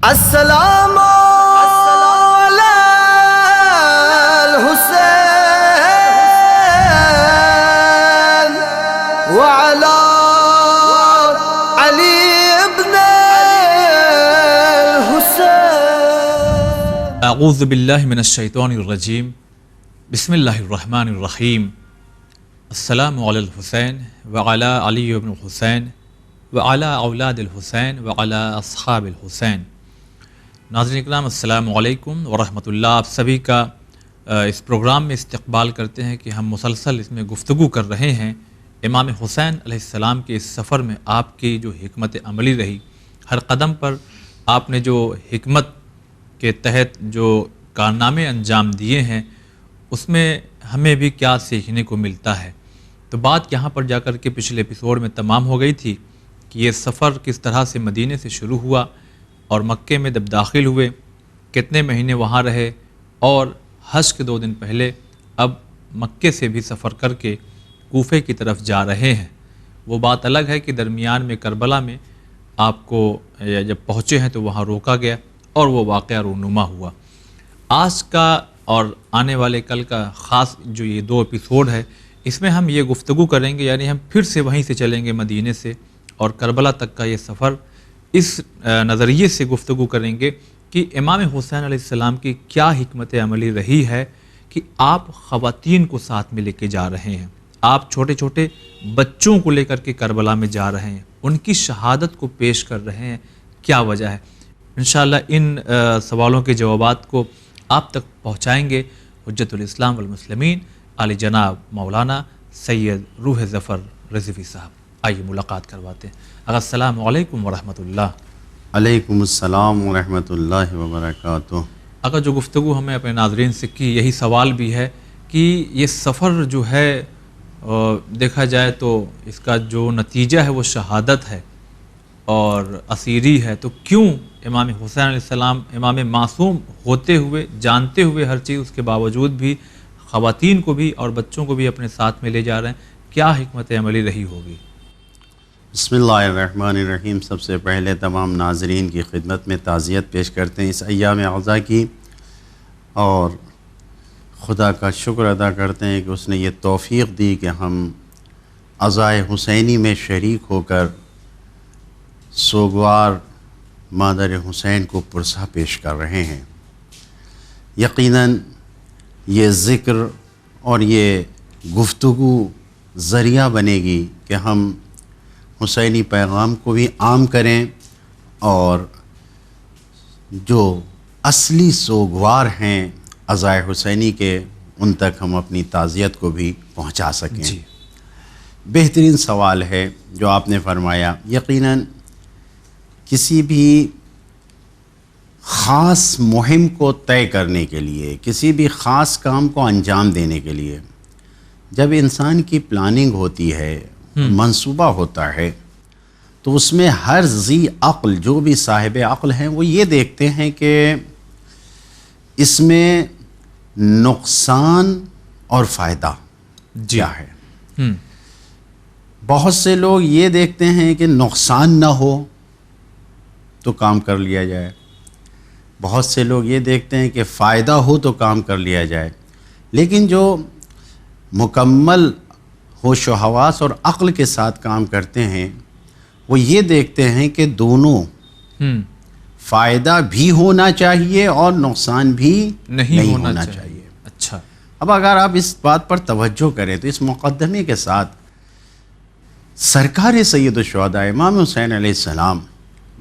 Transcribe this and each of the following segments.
السلام علی الحسین وعلی علی ابن الحسین۔ اعوذ باللہ من الشیطان الرجیم، بسم اللہ الرحمن الرحیم۔ السلام علی الحسین وعلی علی ابن الحسین وعلی اولاد الحسین وعلی اصحاب الحسین۔ ناظرین اکرام، السلام علیکم ورحمۃ اللہ۔ آپ سبھی کا اس پروگرام میں استقبال کرتے ہیں کہ ہم مسلسل اس میں گفتگو کر رہے ہیں امام حسین علیہ السلام کے اس سفر میں آپ کی جو حکمت عملی رہی، ہر قدم پر آپ نے جو حکمت کے تحت جو کارنامے انجام دیے ہیں، اس میں ہمیں بھی کیا سیکھنے کو ملتا ہے۔ تو بات یہاں پر جا کر کے پچھلے ایپیسوڈ میں تمام ہو گئی تھی کہ یہ سفر کس طرح سے مدینے سے شروع ہوا اور مکے میں جب داخل ہوئے کتنے مہینے وہاں رہے، اور حج کے 2 دن پہلے اب مکے سے بھی سفر کر کے کوفے کی طرف جا رہے ہیں۔ وہ بات الگ ہے کہ درمیان میں کربلا میں آپ کو جب پہنچے ہیں تو وہاں روکا گیا اور وہ واقعہ رونما ہوا۔ آج کا اور آنے والے کل کا خاص جو یہ 2 ایپیسوڈ ہے، اس میں ہم یہ گفتگو کریں گے، یعنی ہم پھر سے وہیں سے چلیں گے مدینے سے اور کربلا تک کا یہ سفر اس نظریے سے گفتگو کریں گے کہ امام حسین علیہ السلام کی کیا حکمت عملی رہی ہے کہ آپ خواتین کو ساتھ میں لے کے جا رہے ہیں، آپ چھوٹے چھوٹے بچوں کو لے کر کے کربلا میں جا رہے ہیں، ان کی شہادت کو پیش کر رہے ہیں، کیا وجہ ہے؟ انشاءاللہ ان سوالوں کے جوابات کو آپ تک پہنچائیں گے حجت الاسلام والمسلمین علی جناب مولانا سید روح ظفر رضوی صاحب۔ آئیے ملاقات کرواتے ہیں۔ السلام علیکم ورحمۃ اللہ۔ علیکم السلام ورحمۃ اللہ وبرکاتہ۔ اگر جو گفتگو ہمیں اپنے ناظرین سے کی، یہی سوال بھی ہے کہ یہ سفر جو ہے دیکھا جائے تو اس کا جو نتیجہ ہے وہ شہادت ہے اور اسیری ہے، تو کیوں امام حسین علیہ السلام امام معصوم ہوتے ہوئے، جانتے ہوئے ہر چیز، اس کے باوجود بھی خواتین کو بھی اور بچوں کو بھی اپنے ساتھ میں لے جا رہے ہیں؟ کیا حکمت عملی رہی ہوگی؟ بسم اللہ الرحمن الرحیم۔ سب سے پہلے تمام ناظرین کی خدمت میں تعزیت پیش کرتے ہیں اس ایام عزا کی، اور خدا کا شکر ادا کرتے ہیں کہ اس نے یہ توفیق دی کہ ہم عزائے حسینی میں شریک ہو کر سوگوار مادر حسین کو پرسہ پیش کر رہے ہیں۔ یقیناً یہ ذکر اور یہ گفتگو ذریعہ بنے گی کہ ہم حسینی پیغام کو بھی عام کریں اور جو اصلی سوگوار ہیں عزائے حسینی کے، ان تک ہم اپنی تعزیت کو بھی پہنچا سکیں۔ جی، بہترین سوال ہے جو آپ نے فرمایا۔ یقیناً کسی بھی خاص مہم کو طے کرنے کے لیے، کسی بھی خاص کام کو انجام دینے کے لیے جب انسان کی پلاننگ ہوتی ہے، منصوبہ ہوتا ہے، تو اس میں ہر ذی عقل، جو بھی صاحب عقل ہیں، وہ یہ دیکھتے ہیں کہ اس میں نقصان اور فائدہ کیا ہے۔ بہت سے لوگ یہ دیکھتے ہیں کہ نقصان نہ ہو تو کام کر لیا جائے، بہت سے لوگ یہ دیکھتے ہیں کہ فائدہ ہو تو کام کر لیا جائے، لیکن جو مکمل ہوش و حواس اور عقل کے ساتھ کام کرتے ہیں وہ یہ دیکھتے ہیں کہ دونوں فائدہ بھی ہونا چاہیے اور نقصان بھی نہیں ہونا چاہیے۔ اچھا، اب اگر آپ اس بات پر توجہ کریں تو اس مقدمے کے ساتھ سرکار سید الشہداء امام حسین علیہ السلام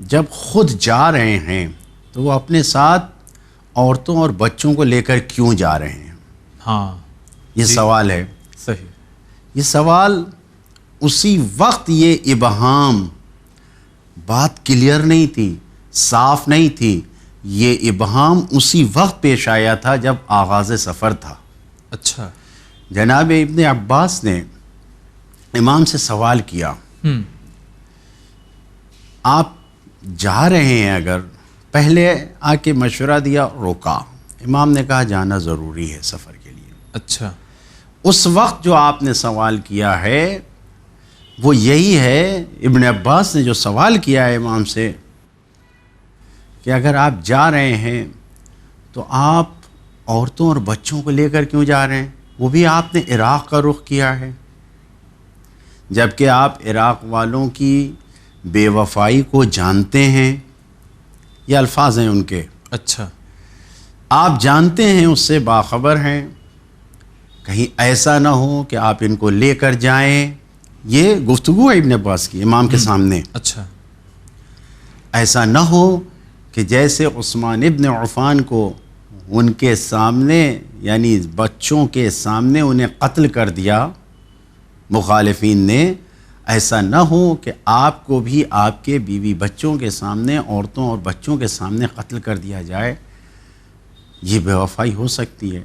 جب خود جا رہے ہیں تو وہ اپنے ساتھ عورتوں اور بچوں کو لے کر کیوں جا رہے ہیں؟ ہاں، یہ سوال ہے۔ صحیح۔ یہ سوال اسی وقت، یہ ابہام، بات کلیئر نہیں تھی، صاف نہیں تھی، یہ ابہام اسی وقت پیش آیا تھا جب آغاز سفر تھا۔ اچھا، جناب ابن عباس نے امام سے سوال کیا، آپ جا رہے ہیں، اگر پہلے آ کے مشورہ دیا، روکا، امام نے کہا جانا ضروری ہے سفر کے لیے۔ اچھا، اس وقت جو آپ نے سوال کیا ہے وہ یہی ہے، ابن عباس نے جو سوال کیا ہے امام سے کہ اگر آپ جا رہے ہیں تو آپ عورتوں اور بچوں کو لے کر کیوں جا رہے ہیں؟ وہ بھی آپ نے عراق کا رخ کیا ہے، جبکہ آپ عراق والوں کی بے وفائی کو جانتے ہیں. یہ الفاظ ہیں ان کے. اچھا. آپ جانتے ہیں، اس سے باخبر ہیں. کہیں ایسا نہ ہو کہ آپ ان کو لے کر جائیں. یہ گفتگو ہے ابن عباس کی امام کے سامنے. اچھا. ایسا نہ ہو کہ جیسے عثمان ابن عفان کو ان کے سامنے یعنی بچوں کے سامنے انہیں قتل کر دیا مخالفین نے، ایسا نہ ہو کہ آپ کو بھی آپ کے بیوی بچوں کے سامنے، عورتوں اور بچوں کے سامنے قتل کر دیا جائے. یہ بے وفائی ہو سکتی ہے؟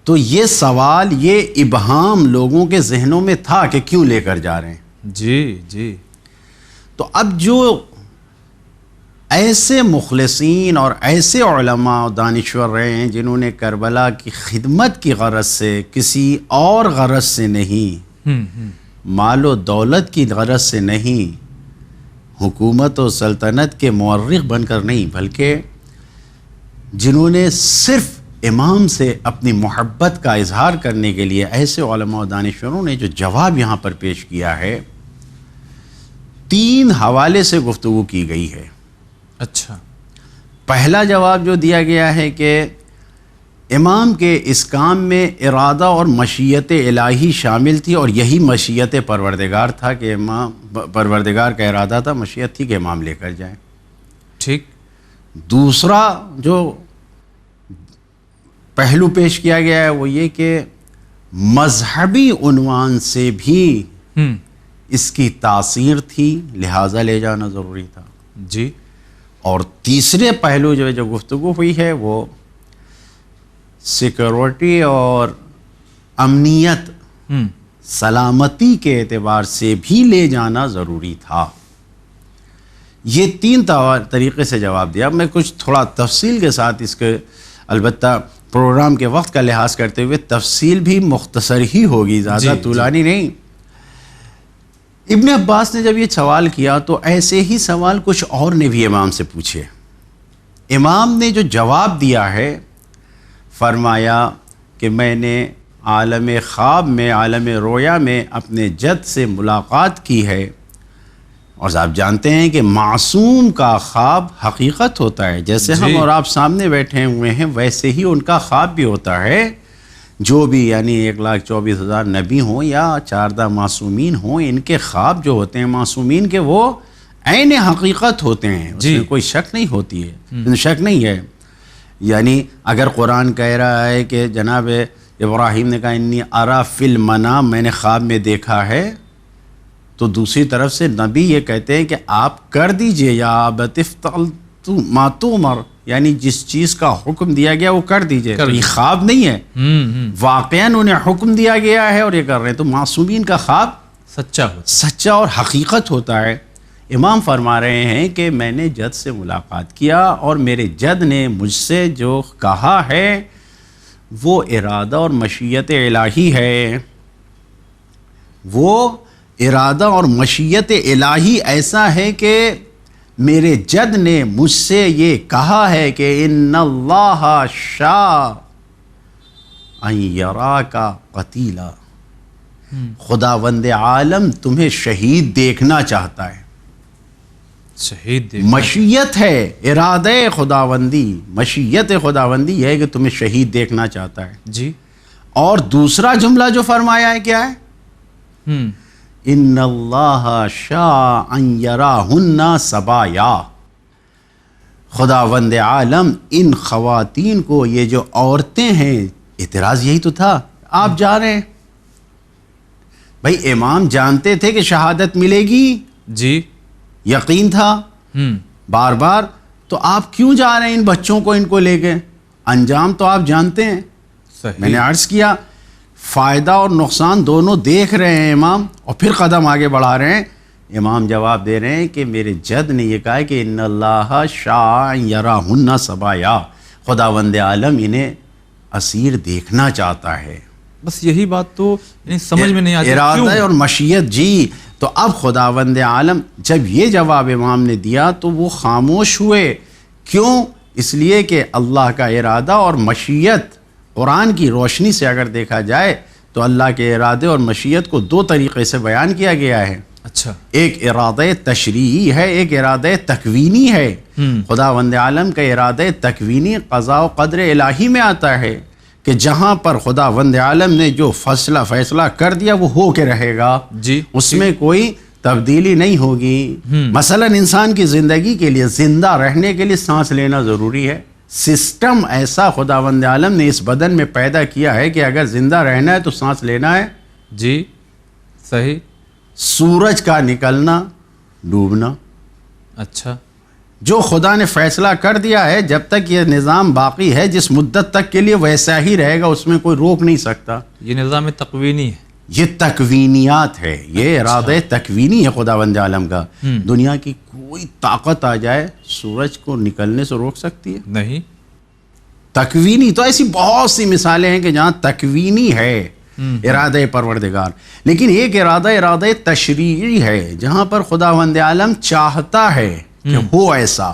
تو یہ سوال، یہ ابہام لوگوں کے ذہنوں میں تھا کہ کیوں لے کر جا رہے ہیں. جی جی. تو اب جو ایسے مخلصین اور ایسے علماء و دانشور رہے ہیں جنہوں نے کربلا کی خدمت کی غرض سے، کسی اور غرض سے نہیں، مال و دولت کی غرض سے نہیں، حکومت و سلطنت کے مورخ بن کر نہیں، بلکہ جنہوں نے صرف امام سے اپنی محبت کا اظہار کرنے کے لیے، ایسے علماء و دانشوروں نے جو جواب یہاں پر پیش کیا ہے، 3 حوالے سے گفتگو کی گئی ہے. اچھا. پہلا جواب جو دیا گیا ہے کہ امام کے اس کام میں ارادہ اور مشیت الہی شامل تھی، اور یہی مشیت پروردگار تھا کہ امام، پروردگار کا ارادہ تھا، مشیت تھی کہ امام لے کر جائیں. ٹھیک. دوسرا جو پہلو پیش کیا گیا ہے وہ یہ کہ مذہبی عنوان سے بھی اس کی تاثیر تھی، لہٰذا لے جانا ضروری تھا. جی. اور تیسرے پہلو جو گفتگو ہوئی ہے وہ سیکورٹی اور امنیت، سلامتی کے اعتبار سے بھی لے جانا ضروری تھا. یہ 3 طریقے سے جواب دیا. میں کچھ تھوڑا تفصیل کے ساتھ اس کے، البتہ پروگرام کے وقت کا لحاظ کرتے ہوئے تفصیل بھی مختصر ہی ہوگی، زیادہ طولانی نہیں. ابن عباس نے جب یہ سوال کیا تو ایسے ہی سوال کچھ اور نے بھی امام سے پوچھے. امام نے جو جواب دیا ہے، فرمایا کہ میں نے عالم خواب میں، عالم رویا میں اپنے جد سے ملاقات کی ہے. اور آپ جانتے ہیں کہ معصوم کا خواب حقیقت ہوتا ہے. جیسے ہم اور آپ سامنے بیٹھے ہوئے ہیں ویسے ہی ان کا خواب بھی ہوتا ہے. جو بھی یعنی 1,24,000 نبی ہوں یا 14 معصومین ہوں، ان کے خواب جو ہوتے ہیں معصومین کے، وہ عین حقیقت ہوتے ہیں. اس میں کوئی شک نہیں ہوتی ہے، شک نہیں ہے. یعنی اگر قرآن کہہ رہا ہے کہ جناب ابراہیم نے کہا انی ارا فی المنام، میں نے خواب میں دیکھا ہے، تو دوسری طرف سے نبی یہ کہتے ہیں کہ آپ کر دیجئے، یا ابت افعل ما تؤمر، یعنی جس چیز کا حکم دیا گیا وہ کر دیجئے. یہ خواب نہیں ہے، واقعاً انہیں حکم دیا گیا ہے اور یہ کر رہے ہیں. تو معصومین کا خواب سچا اور حقیقت ہوتا ہے. امام فرما رہے ہیں کہ میں نے جد سے ملاقات کیا اور میرے جد نے مجھ سے جو کہا ہے وہ ارادہ اور مشیت الہی ہے. وہ ارادہ اور مشیت الہی ایسا ہے کہ میرے جد نے مجھ سے یہ کہا ہے کہ ان اللہ شاء ان یراک قتیلا، خداوند عالم تمہیں شہید دیکھنا چاہتا ہے. شہید مشیت ہے، ارادہ خداوندی، مشیت خداوندی یہ ہے کہ تمہیں شہید دیکھنا چاہتا ہے. جی. اور دوسرا جملہ جو فرمایا ہے کیا ہے؟ ان اللہ شاء ان یراہن سبایا، خداوند عالم ان خواتین کو، یہ جو عورتیں ہیں، اعتراض یہی تو تھا، آپ جا رہے ہیں بھائی، امام جانتے تھے کہ شہادت ملے گی، جی یقین تھا بار بار، تو آپ کیوں جا رہے ہیں ان بچوں کو، ان کو لے کے؟ انجام تو آپ جانتے ہیں. میں نے عرض کیا فائدہ اور نقصان دونوں دیکھ رہے ہیں امام، اور پھر قدم آگے بڑھا رہے ہیں. امام جواب دے رہے ہیں کہ میرے جد نے یہ کہا ہے کہ ان اللہ شاء یراہن سبایا، خداوند عالم انہیں اسیر دیکھنا چاہتا ہے. بس یہی بات تو سمجھ میں نہیں آتی. ارادہ اور مشیت، جی تو اب خداوند عالم جب یہ جواب امام نے دیا تو وہ خاموش ہوئے. کیوں؟ اس لیے کہ اللہ کا ارادہ اور مشیت قرآن کی روشنی سے اگر دیکھا جائے تو اللہ کے ارادے اور مشیت کو دو طریقے سے بیان کیا گیا ہے. اچھا. ایک ارادہ تشریعی ہے، ایک ارادہ تکوینی ہے. خداوند عالم کا ارادہ تکوینی قضاء و قدر الہی میں آتا ہے کہ جہاں پر خداوند عالم نے جو فیصلہ کر دیا وہ ہو کے رہے گا. جی. اس میں کوئی تبدیلی نہیں ہوگی. مثلا انسان کی زندگی کے لیے، زندہ رہنے کے لیے سانس لینا ضروری ہے. سسٹم ایسا خداوند عالم نے اس بدن میں پیدا کیا ہے کہ اگر زندہ رہنا ہے تو سانس لینا ہے. جی صحیح. سورج کا نکلنا، ڈوبنا. اچھا. جو خدا نے فیصلہ کر دیا ہے، جب تک یہ نظام باقی ہے، جس مدت تک کے لیے ویسا ہی رہے گا، اس میں کوئی روک نہیں سکتا. یہ نظام تکوینی ہے، یہ تکوینیات ہے، یہ ارادہ تکوینی ہے خداوند عالم کا. دنیا کی کوئی طاقت آ جائے سورج کو نکلنے سے روک سکتی ہے؟ نہیں. تکوینی تو ایسی بہت سی مثالیں ہیں کہ جہاں تکوینی ہے ارادہ پروردگار. لیکن ایک ارادہ تشریعی ہے جہاں پر خداوند عالم چاہتا ہے کہ ہو ایسا.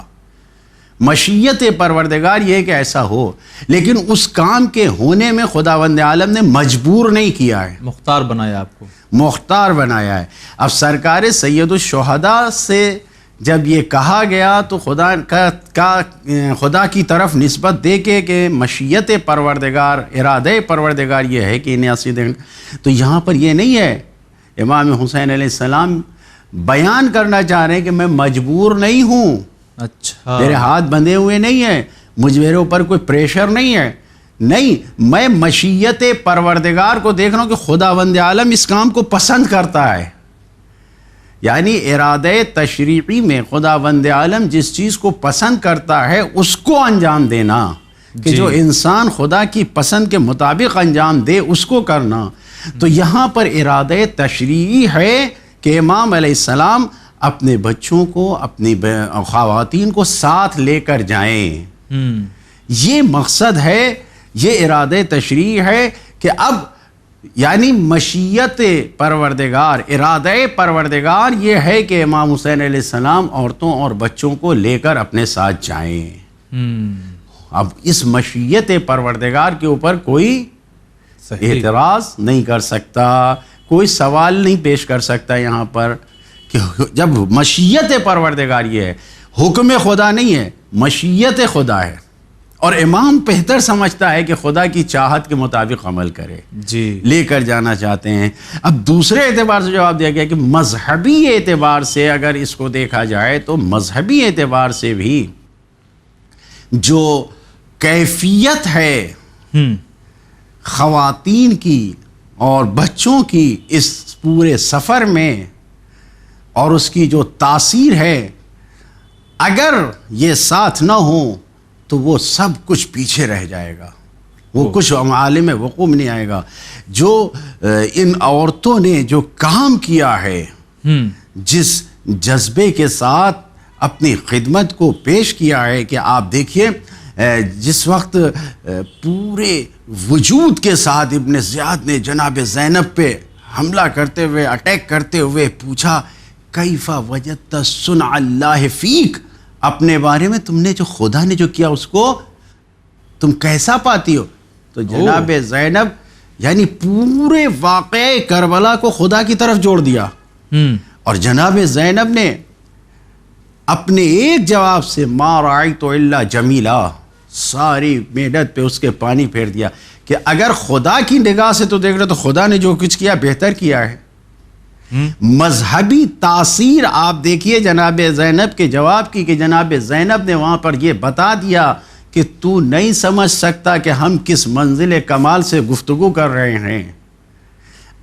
مشیت پروردگار یہ کہ ایسا ہو، لیکن اس کام کے ہونے میں خداوند عالم نے مجبور نہیں کیا ہے، مختار بنایا آپ کو، مختار بنایا ہے. اب سرکار سید الشہداء سے جب یہ کہا گیا تو خدا کی طرف نسبت دے کے کہ مشیت پروردگار، ارادہ پروردگار یہ ہے کہ انہیں عصیدہ، تو یہاں پر یہ نہیں ہے. امام حسین علیہ السلام بیان کرنا چاہ رہے ہیں کہ میں مجبور نہیں ہوں. اچھا. میرے ہاتھ بندھے ہوئے نہیں ہیں، میرے اوپر کوئی پریشر نہیں ہے. نہیں، میں مشیت پروردگار کو دیکھ رہا ہوں کہ خداوند عالم اس کام کو پسند کرتا ہے. یعنی ارادہ تشریعی میں خداوند عالم جس چیز کو پسند کرتا ہے اس کو انجام دینا، کہ جو انسان خدا کی پسند کے مطابق انجام دے اس کو کرنا. تو یہاں پر ارادہ تشریعی ہے کہ امام علیہ السلام اپنے بچوں کو، اپنی خواتین کو ساتھ لے کر جائیں. یہ مقصد ہے، یہ ارادہ تشریعی ہے کہ اب یعنی مشیت پروردگار، ارادہ پروردگار یہ ہے کہ امام حسین علیہ السلام عورتوں اور بچوں کو لے کر اپنے ساتھ جائیں. اب اس مشیت پروردگار کے اوپر کوئی اعتراض نہیں کر سکتا، کوئی سوال نہیں پیش کر سکتا یہاں پر کہ جب مشیت پروردگار یہ ہے، حکم خدا نہیں ہے، مشیت خدا ہے. اور امام بہتر سمجھتا ہے کہ خدا کی چاہت کے مطابق عمل کرے. جی. لے کر جانا چاہتے ہیں. اب دوسرے اعتبار سے جواب دیا گیا کہ مذہبی اعتبار سے اگر اس کو دیکھا جائے تو مذہبی اعتبار سے بھی جو کیفیت ہے خواتین کی اور بچوں کی اس پورے سفر میں، اور اس کی جو تاثیر ہے، اگر یہ ساتھ نہ ہوں تو وہ سب کچھ پیچھے رہ جائے گا، وہ کچھ عالم وقوع نہیں آئے گا. جو ان عورتوں نے جو کام کیا ہے، جس جذبے کے ساتھ اپنی خدمت کو پیش کیا ہے کہ آپ دیکھیے جس وقت پورے وجود کے ساتھ ابن زیاد نے جناب زینب پہ حملہ کرتے ہوئے، اٹیک کرتے ہوئے پوچھا کیف وجدت صنع اللہ فیک، اپنے بارے میں تم نے جو خدا نے جو کیا اس کو تم کیسا پاتی ہو؟ تو جناب زینب یعنی پورے واقعہ کربلا کو خدا کی طرف جوڑ دیا. اور جناب زینب نے اپنے ایک جواب سے ما رأیت الا جمیلا، ساری محنت پہ اس کے پانی پھیر دیا کہ اگر خدا کی نگاہ سے تو دیکھ رہے تو خدا نے جو کچھ کیا بہتر کیا ہے. مذہبی تاثیر آپ دیکھیے جناب زینب کے جواب کی کہ جناب زینب نے وہاں پر یہ بتا دیا کہ تو نہیں سمجھ سکتا کہ ہم کس منزل کمال سے گفتگو کر رہے ہیں.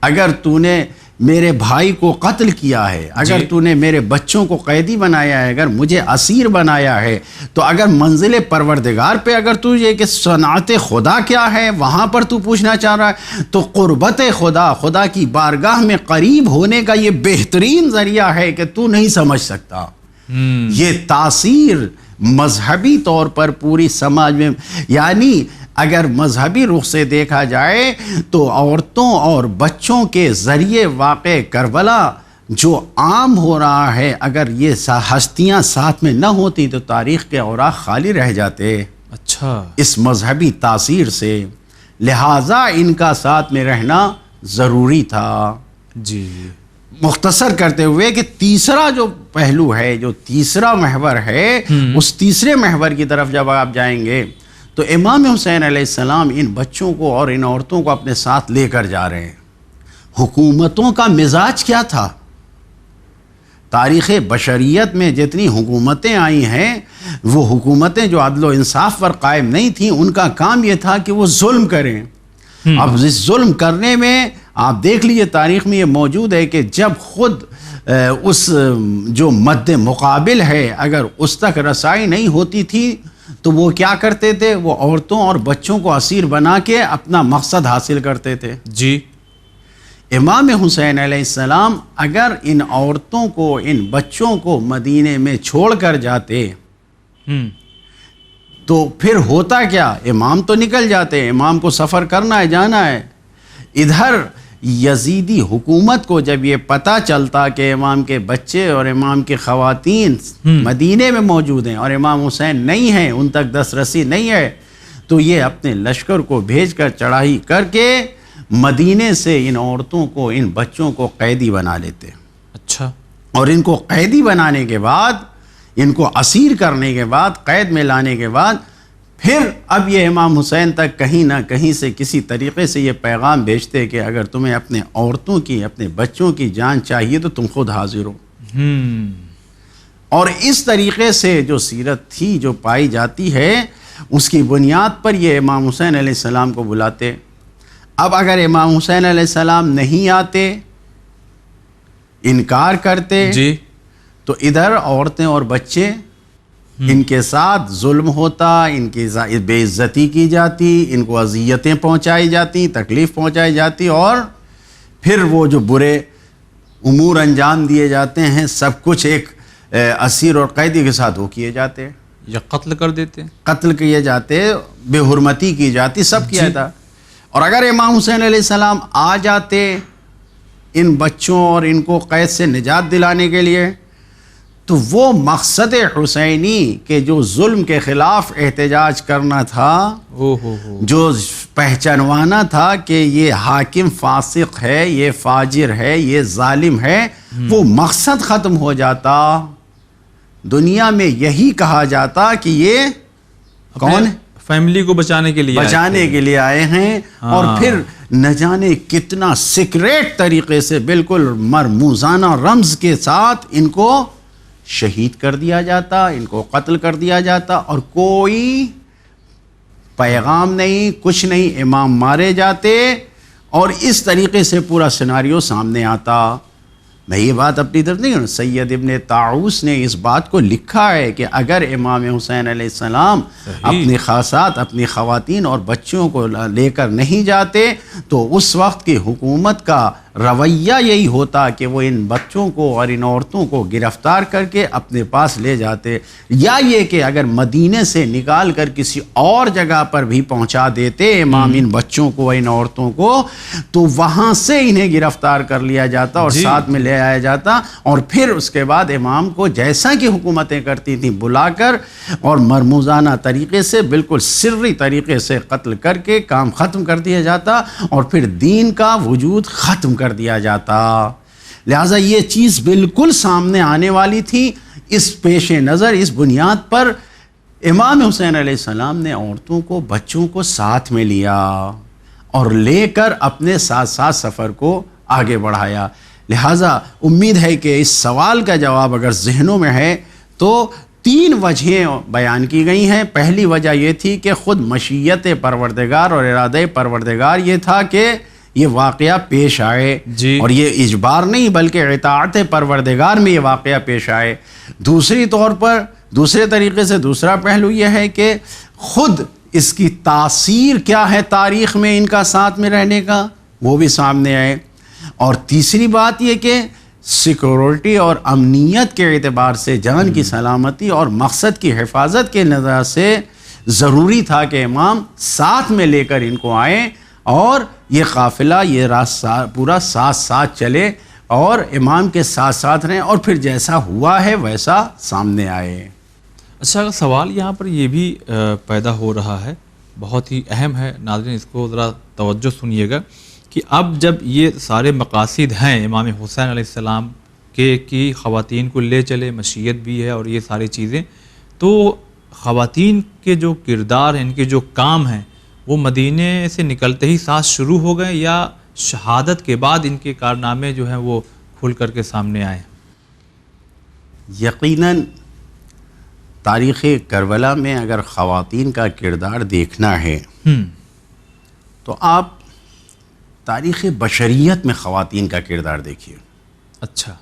اگر تو نے میرے بھائی کو قتل کیا ہے، اگر تو نے میرے بچوں کو قیدی بنایا ہے، اگر مجھے اسیر بنایا ہے، تو اگر منزل پروردگار پہ اگر تو یہ کہ صنعت خدا کیا ہے وہاں پر تو پوچھنا چاہ رہا ہے، تو قربت خدا، خدا کی بارگاہ میں قریب ہونے کا یہ بہترین ذریعہ ہے کہ تو نہیں سمجھ سکتا. یہ تاثیر مذہبی طور پر پوری سماج میں، یعنی اگر مذہبی رخ سے دیکھا جائے تو عورتوں اور بچوں کے ذریعے واقع کربلا جو عام ہو رہا ہے، اگر یہ ہستیاں ساتھ میں نہ ہوتی تو تاریخ کے اوراق خالی رہ جاتے اچھا، اس مذہبی تاثیر سے، لہٰذا ان کا ساتھ میں رہنا ضروری تھا۔ جی مختصر کرتے ہوئے کہ تیسرا جو پہلو ہے، جو تیسرا محور ہے، اس تیسرے محور کی طرف جب آپ جائیں گے تو امام حسین علیہ السلام ان بچوں کو اور ان عورتوں کو اپنے ساتھ لے کر جا رہے ہیں۔ حکومتوں کا مزاج کیا تھا؟ تاریخ بشریت میں جتنی حکومتیں آئی ہیں، وہ حکومتیں جو عدل و انصاف پر قائم نہیں تھیں، ان کا کام یہ تھا کہ وہ ظلم کریں۔ اب اس ظلم کرنے میں آپ دیکھ لیجئے تاریخ میں یہ موجود ہے کہ جب خود اس جو مد مقابل ہے اگر اس تک رسائی نہیں ہوتی تھی تو وہ کیا کرتے تھے؟ وہ عورتوں اور بچوں کو اسیر بنا کے اپنا مقصد حاصل کرتے تھے۔ جی امام حسین علیہ السلام اگر ان عورتوں کو، ان بچوں کو مدینے میں چھوڑ کر جاتے تو پھر ہوتا کیا؟ امام تو نکل جاتے، امام کو سفر کرنا ہے، جانا ہے۔ ادھر یزیدی حکومت کو جب یہ پتہ چلتا کہ امام کے بچے اور امام کے خواتین مدینے میں موجود ہیں اور امام حسین نہیں ہیں، ان تک دسترسی نہیں ہے، تو یہ اپنے لشکر کو بھیج کر چڑھائی کر کے مدینے سے ان عورتوں کو، ان بچوں کو قیدی بنا لیتے۔ اچھا، اور ان کو قیدی بنانے کے بعد، ان کو اسیر کرنے کے بعد، قید میں لانے کے بعد، پھر اب یہ امام حسین تک کہیں نہ کہیں سے کسی طریقے سے یہ پیغام بھیجتے کہ اگر تمہیں اپنے عورتوں کی، اپنے بچوں کی جان چاہیے تو تم خود حاضر ہو۔ اور اس طریقے سے جو سیرت تھی، جو پائی جاتی ہے، اس کی بنیاد پر یہ امام حسین علیہ السلام کو بلاتے۔ اب اگر امام حسین علیہ السلام نہیں آتے، انکار کرتے، جی تو ادھر عورتیں اور بچے، ان کے ساتھ ظلم ہوتا، ان کی بے عزتی کی جاتی، ان کو اذیتیں پہنچائی جاتی، تکلیف پہنچائی جاتی، اور پھر وہ جو برے امور انجام دیے جاتے ہیں، سب کچھ ایک اسیر اور قیدی کے ساتھ وہ کیے جاتے، یا قتل کر دیتے، قتل کیے جاتے، بے حرمتی کی جاتی، سب کیا تھا۔ اور اگر امام حسین علیہ السلام آ جاتے ان بچوں اور ان کو قید سے نجات دلانے کے لیے، تو وہ مقصد حسینی کہ جو ظلم کے خلاف احتجاج کرنا تھا، جو پہچانوانا تھا کہ یہ حاکم فاسق ہے، یہ فاجر ہے، یہ ظالم ہے، وہ مقصد ختم ہو جاتا۔ دنیا میں یہی کہا جاتا کہ یہ کون ہے؟ فیملی کو بچانے کے لیے آئے ہیں، اور پھر نہ جانے کتنا سیکریٹ طریقے سے، بالکل مرموزانہ رمز کے ساتھ ان کو شہید کر دیا جاتا، ان کو قتل کر دیا جاتا، اور کوئی پیغام نہیں، کچھ نہیں، امام مارے جاتے، اور اس طریقے سے پورا سیناریو سامنے آتا۔ میں یہ بات اپنی طرف نہیں، سید ابن طاؤس نے اس بات کو لکھا ہے کہ اگر امام حسین علیہ السلام اپنی خاصات، اپنی خواتین اور بچوں کو لے کر نہیں جاتے تو اس وقت کی حکومت کا رویہ یہی ہوتا کہ وہ ان بچوں کو اور ان عورتوں کو گرفتار کر کے اپنے پاس لے جاتے، یا یہ کہ اگر مدینے سے نکال کر کسی اور جگہ پر بھی پہنچا دیتے امام ان بچوں کو، ان عورتوں کو، تو وہاں سے انہیں گرفتار کر لیا جاتا اور ساتھ میں لے آیا جاتا، اور پھر اس کے بعد امام کو جیسا کہ حکومتیں کرتی تھیں بلا کر اور مرموزانہ طریقے سے، بالکل سری طریقے سے قتل کر کے کام ختم کر دیا جاتا، اور پھر دین کا وجود ختم کر دیا جاتا۔ لہٰذا یہ چیز بالکل سامنے آنے والی تھی۔ اس پیش نظر، اس بنیاد پر امام حسین علیہ السلام نے عورتوں کو، بچوں کو ساتھ میں لیا اور لے کر اپنے ساتھ ساتھ سفر کو آگے بڑھایا۔ لہٰذا امید ہے کہ اس سوال کا جواب اگر ذہنوں میں ہے تو 3 وجہیں بیان کی گئی ہیں۔ پہلی وجہ یہ تھی کہ خود مشیت پروردگار اور ارادہ پروردگار یہ تھا کہ یہ واقعہ پیش آئے، اور یہ اجبار نہیں بلکہ اطاعت پروردگار میں یہ واقعہ پیش آئے۔ دوسری طور پر، دوسرے طریقے سے، دوسرا پہلو یہ ہے کہ خود اس کی تاثیر کیا ہے تاریخ میں ان کا ساتھ میں رہنے کا، وہ بھی سامنے آئے۔ اور تیسری بات یہ کہ سیکورٹی اور امنیت کے اعتبار سے، جان کی سلامتی اور مقصد کی حفاظت کے نظر سے ضروری تھا کہ امام ساتھ میں لے کر ان کو آئیں، اور یہ قافلہ، یہ راستہ پورا ساتھ چلے، اور امام کے ساتھ ساتھ رہیں اور پھر جیسا ہوا ہے ویسا سامنے آئے۔ اچھا، سوال یہاں پر یہ بھی پیدا ہو رہا ہے، بہت ہی اہم ہے، ناظرین اس کو ذرا توجہ سنیے گا، کہ اب جب یہ سارے مقاصد ہیں امام حسین علیہ السلام کے کی خواتین کو لے چلے، مشیت بھی ہے اور یہ ساری چیزیں، تو خواتین کے جو کردار ہیں، ان کے جو کام ہیں، وہ مدینے سے نکلتے ہی ساتھ شروع ہو گئے یا شہادت کے بعد ان کے کارنامے جو ہیں وہ کھل کر کے سامنے آئے؟ یقیناً تاریخ کربلا میں اگر خواتین کا کردار دیکھنا ہے تو آپ تاریخ بشریت میں خواتین کا کردار دیکھیے۔ اچھا،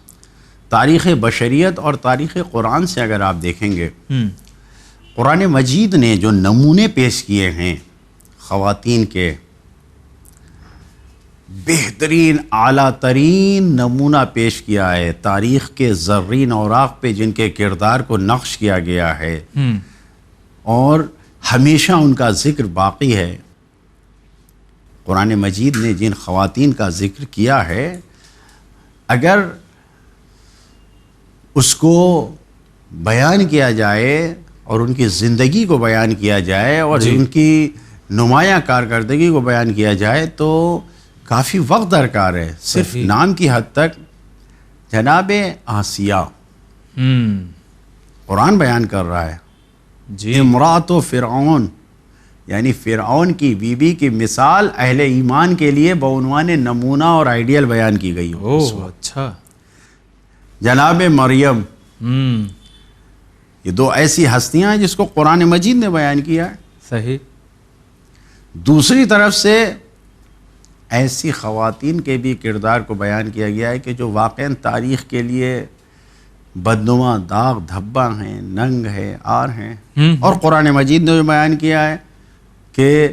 تاریخ بشریت اور تاریخ قرآن سے اگر آپ دیکھیں گے، قرآن مجید نے جو نمونے پیش کیے ہیں خواتین کے، بہترین اعلیٰ ترین نمونہ پیش کیا ہے تاریخ کے زرین اوراق پہ، جن کے کردار کو نقش کیا گیا ہے اور ہمیشہ ان کا ذکر باقی ہے۔ قرآن مجید نے جن خواتین کا ذکر کیا ہے، اگر اس کو بیان کیا جائے اور ان کی زندگی کو بیان کیا جائے اور ان کی نمایاں کارکردگی کو بیان کیا جائے تو کافی وقت درکار ہے۔ صرف نام کی حد تک جناب آسیہ قرآن بیان کر رہا ہے، امرأۃ فرعون، یعنی فرعون کی بیوی کی مثال اہل ایمان کے لیے بعنوان نمونہ اور آئیڈیل بیان کی گئی ہو۔ اچھا، جناب مریم، یہ دو ایسی ہستیاں ہیں جس کو قرآن مجید نے بیان کیا ہے۔ صحیح۔ دوسری طرف سے ایسی خواتین کے بھی کردار کو بیان کیا گیا ہے کہ جو واقعاً تاریخ کے لیے بدنما، داغ دھبا ہیں، ننگ ہے، آر ہیں، اور قرآن مجید نے جو بیان کیا ہے کہ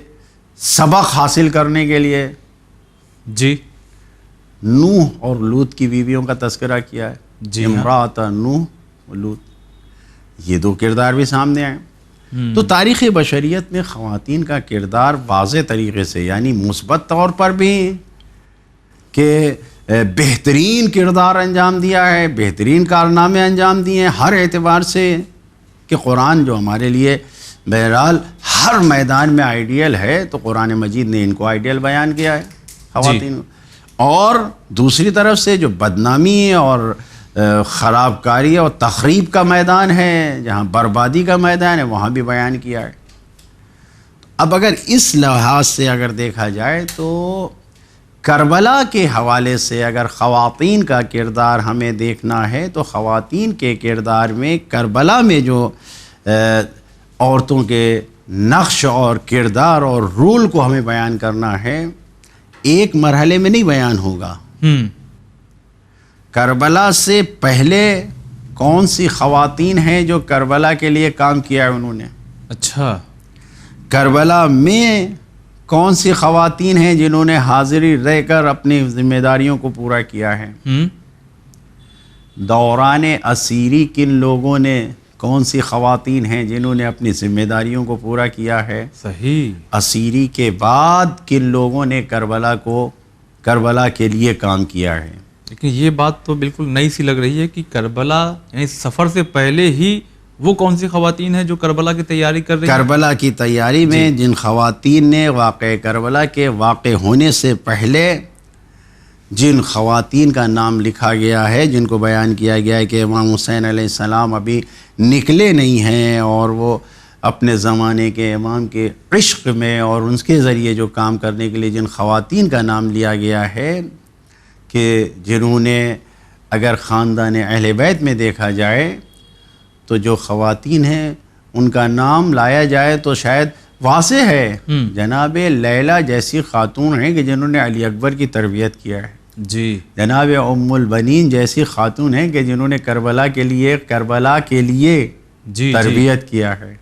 سبق حاصل کرنے کے لیے نوح اور لوط کی بیویوں کا تذکرہ کیا ہے، امرأۃ نوح و لوط، یہ دو کردار بھی سامنے آئے۔ تو تاریخ بشریت میں خواتین کا کردار واضح طریقے سے، یعنی مثبت طور پر بھی کہ بہترین کردار انجام دیا ہے، بہترین کارنامے انجام دیے ہیں ہر اعتبار سے، کہ قرآن جو ہمارے لیے بہرحال ہر میدان میں آئیڈیل ہے، تو قرآن مجید نے ان کو آئیڈیل بیان کیا ہے خواتین۔ اور دوسری طرف سے جو بدنامی اور خراب کاری اور تخریب کا میدان ہے، جہاں بربادی کا میدان ہے، وہاں بھی بیان کیا ہے۔ اب اگر اس لحاظ سے اگر دیکھا جائے تو کربلا کے حوالے سے اگر خواتین کا کردار ہمیں دیکھنا ہے تو خواتین کے کردار میں کربلا میں جو عورتوں کے نقش اور کردار اور رول کو ہمیں بیان کرنا ہے، ایک مرحلے میں نہیں بیان ہوگا۔ کربلا سے پہلے کون سی خواتین ہیں جو کربلا کے لیے کام کیا ہے انہوں نے؟ اچھا، کربلا میں کون سی خواتین ہیں جنہوں نے حاضری رہ کر اپنی ذمہ داریوں کو پورا کیا ہے؟ دوران اسیری کن لوگوں نے، کون سی خواتین ہیں جنہوں نے اپنی ذمہ داریوں کو پورا کیا ہے؟ صحیح۔ اسیری کے بعد کن لوگوں نے کربلا کے لیے کام کیا ہے؟ لیکن یہ بات تو بالکل نئی سی لگ رہی ہے کہ کربلا یعنی سفر سے پہلے ہی وہ کون سی خواتین ہیں جو کربلا کی تیاری کر رہی ہیں؟ کربلا کی تیاری میں جن خواتین نے واقع کربلا کے واقع ہونے سے پہلے جن خواتین کا نام لکھا گیا ہے، جن کو بیان کیا گیا ہے کہ امام حسین علیہ السلام ابھی نکلے نہیں ہیں، اور وہ اپنے زمانے کے امام کے عشق میں اور ان کے ذریعے جو کام کرنے کے لیے جن خواتین کا نام لیا گیا ہے، کہ جنہوں نے اگر خاندان اہل بیت میں دیکھا جائے تو جو خواتین ہیں ان کا نام لایا جائے تو شاید واضح ہے، جناب لیلہ جیسی خاتون ہیں کہ جنہوں نے علی اکبر کی تربیت کیا ہے، جناب ام البنین جیسی خاتون ہیں کہ جنہوں نے کربلا کے لیے تربیت کیا ہے۔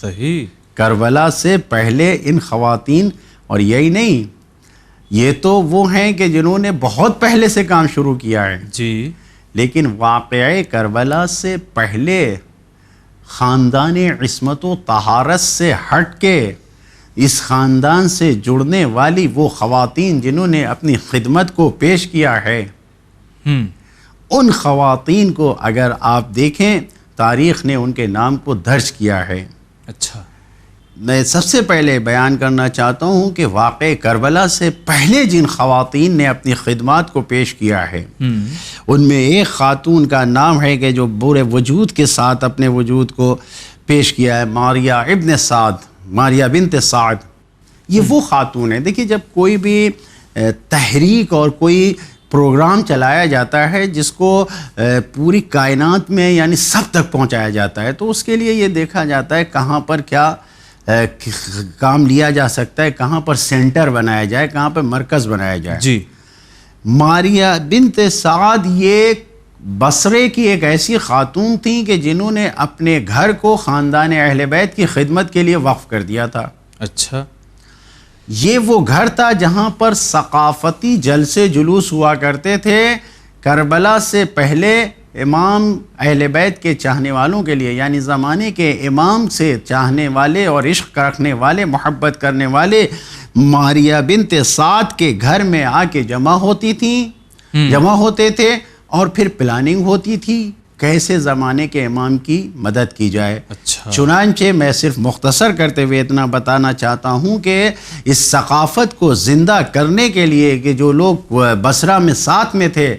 صحیح۔ کربلا سے پہلے ان خواتین، اور یہی نہیں، یہ تو وہ ہیں کہ جنہوں نے بہت پہلے سے کام شروع کیا ہے، لیکن واقعہ کربلا سے پہلے خاندان عصمت و طہارت سے ہٹ کے اس خاندان سے جڑنے والی وہ خواتین جنہوں نے اپنی خدمت کو پیش کیا ہے، ان خواتین کو اگر آپ دیکھیں تاریخ نے ان کے نام کو درج کیا ہے. اچھا. میں سب سے پہلے بیان کرنا چاہتا ہوں کہ واقع کربلا سے پہلے جن خواتین نے اپنی خدمات کو پیش کیا ہے ان میں ایک خاتون کا نام ہے کہ جو پورے وجود کے ساتھ اپنے وجود کو پیش کیا ہے، ماریہ بنت سعد. یہ وہ خاتون ہے. دیکھیے جب کوئی بھی تحریک اور کوئی پروگرام چلایا جاتا ہے جس کو پوری کائنات میں یعنی سب تک پہنچایا جاتا ہے تو اس کے لیے یہ دیکھا جاتا ہے کہاں پر کیا کام لیا جا سکتا ہے، کہاں پر سینٹر بنایا جائے، کہاں پر مرکز بنایا جائے. جی. ماریہ بنت سعد یہ بصرے کی ایک ایسی خاتون تھیں کہ جنہوں نے اپنے گھر کو خاندان اہل بیت کی خدمت کے لیے وقف کر دیا تھا. اچھا. یہ وہ گھر تھا جہاں پر ثقافتی جلسے جلوس ہوا کرتے تھے. کربلا سے پہلے امام اہل بیت کے چاہنے والوں کے لیے یعنی زمانے کے امام سے چاہنے والے اور عشق رکھنے والے، محبت کرنے والے ماریہ بنت سعد کے گھر میں آ کے جمع ہوتی تھیں، جمع ہوتے تھے اور پھر پلاننگ ہوتی تھی کیسے زمانے کے امام کی مدد کی جائے. اچھا. چنانچہ میں صرف مختصر کرتے ہوئے اتنا بتانا چاہتا ہوں کہ اس ثقافت کو زندہ کرنے کے لیے کہ جو لوگ بصرہ میں ساتھ میں تھے،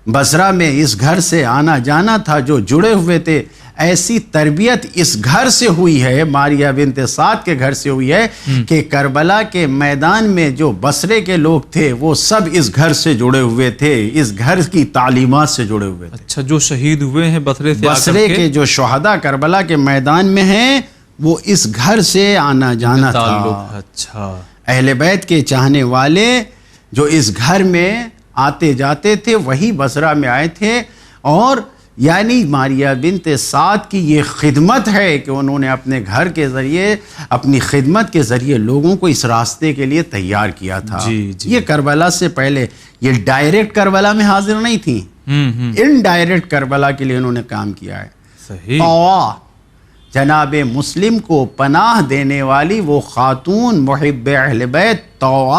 بصرہ میں اس گھر سے آنا جانا تھا، جو جڑے ہوئے تھے، ایسی تربیت اس گھر سے ہوئی ہے، ماریہ بنت سعد کے گھر سے ہوئی ہے کہ کربلا کے میدان میں جو بصرے کے لوگ تھے وہ سب اس گھر سے جڑے ہوئے تھے، اس گھر کی تعلیمات سے جڑے ہوئے تھے. اچھا. جو شہید ہوئے ہیں بصرے سے، بصرے کے جو شہداء کربلا کے میدان میں ہیں وہ اس گھر سے آنا جانا تھا. اچھا. اہل بیت کے چاہنے والے جو اس گھر میں آتے جاتے تھے وہی بصرہ میں آئے تھے. اور یعنی ماریہ بنت سعد کی یہ خدمت ہے کہ انہوں نے اپنے گھر کے ذریعے، اپنی خدمت کے ذریعے لوگوں کو اس راستے کے لیے تیار کیا تھا. یہ کربلا سے پہلے یہ ڈائریکٹ کربلا میں حاضر نہیں تھی، انڈائریکٹ کربلا کے لیے انہوں نے کام کیا ہے. صحیح. طوع، جناب مسلم کو پناہ دینے والی وہ خاتون محب اہل بیت طوع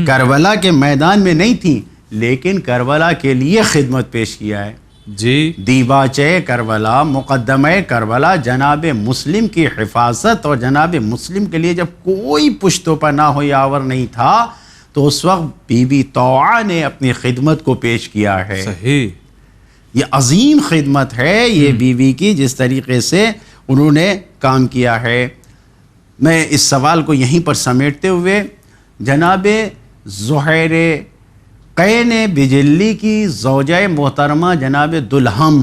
کربلا کے میدان میں نہیں تھی لیکن کربلا کے لیے خدمت پیش کیا ہے. جی. دیباچہ کربلا، مقدمہ کربلا، جناب مسلم کی حفاظت اور جناب مسلم کے لیے جب کوئی پشت و پناہ و یاور نہیں تھا تو اس وقت بی بی طوع نے اپنی خدمت کو پیش کیا ہے. صحیح. یہ عظیم خدمت ہے یہ بیوی کی، جس طریقے سے انہوں نے کام کیا ہے. میں اس سوال کو یہیں پر سمیٹتے ہوئے جناب زہیر قین بجلی کی زوجہ محترمہ جناب دلہم،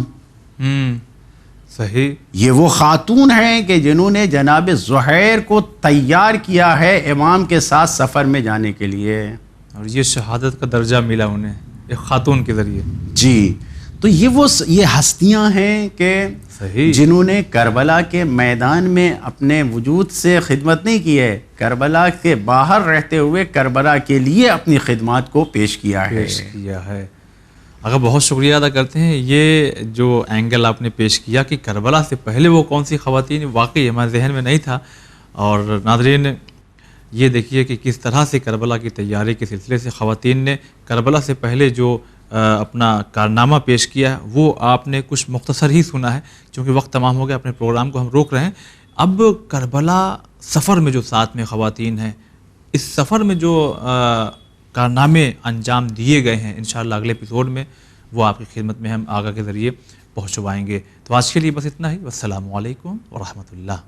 صحیح. یہ وہ خاتون ہیں کہ جنہوں نے جناب زہیر کو تیار کیا ہے امام کے ساتھ سفر میں جانے کے لیے، اور یہ شہادت کا درجہ ملا انہیں ایک خاتون کے ذریعے. جی. تو یہ ہستیاں ہیں کہ صحیح. جنہوں نے کربلا کے میدان میں اپنے وجود سے خدمت نہیں کی ہے، کربلا کے باہر رہتے ہوئے کربلا کے لیے اپنی خدمات کو پیش کیا ہے. اگر بہت شکریہ ادا کرتے ہیں. یہ جو اینگل آپ نے پیش کیا کہ کربلا سے پہلے وہ کون سی خواتین، واقعی ہمارے ذہن میں نہیں تھا. اور ناظرین یہ دیکھیے کہ کس طرح سے کربلا کی تیاری کے سلسلے سے خواتین نے کربلا سے پہلے جو اپنا کارنامہ پیش کیا ہے وہ آپ نے کچھ مختصر ہی سنا ہے چونکہ وقت تمام ہو گیا. اپنے پروگرام کو ہم روک رہے ہیں. اب کربلا سفر میں جو ساتھ میں خواتین ہیں، اس سفر میں جو کارنامے انجام دیے گئے ہیں انشاءاللہ اگلے ایپیسوڈ میں وہ آپ کی خدمت میں ہم آگاہ کے ذریعے پہنچوائیں گے. تو آج کے لیے بس اتنا ہی. والسلام علیکم ورحمۃ اللہ.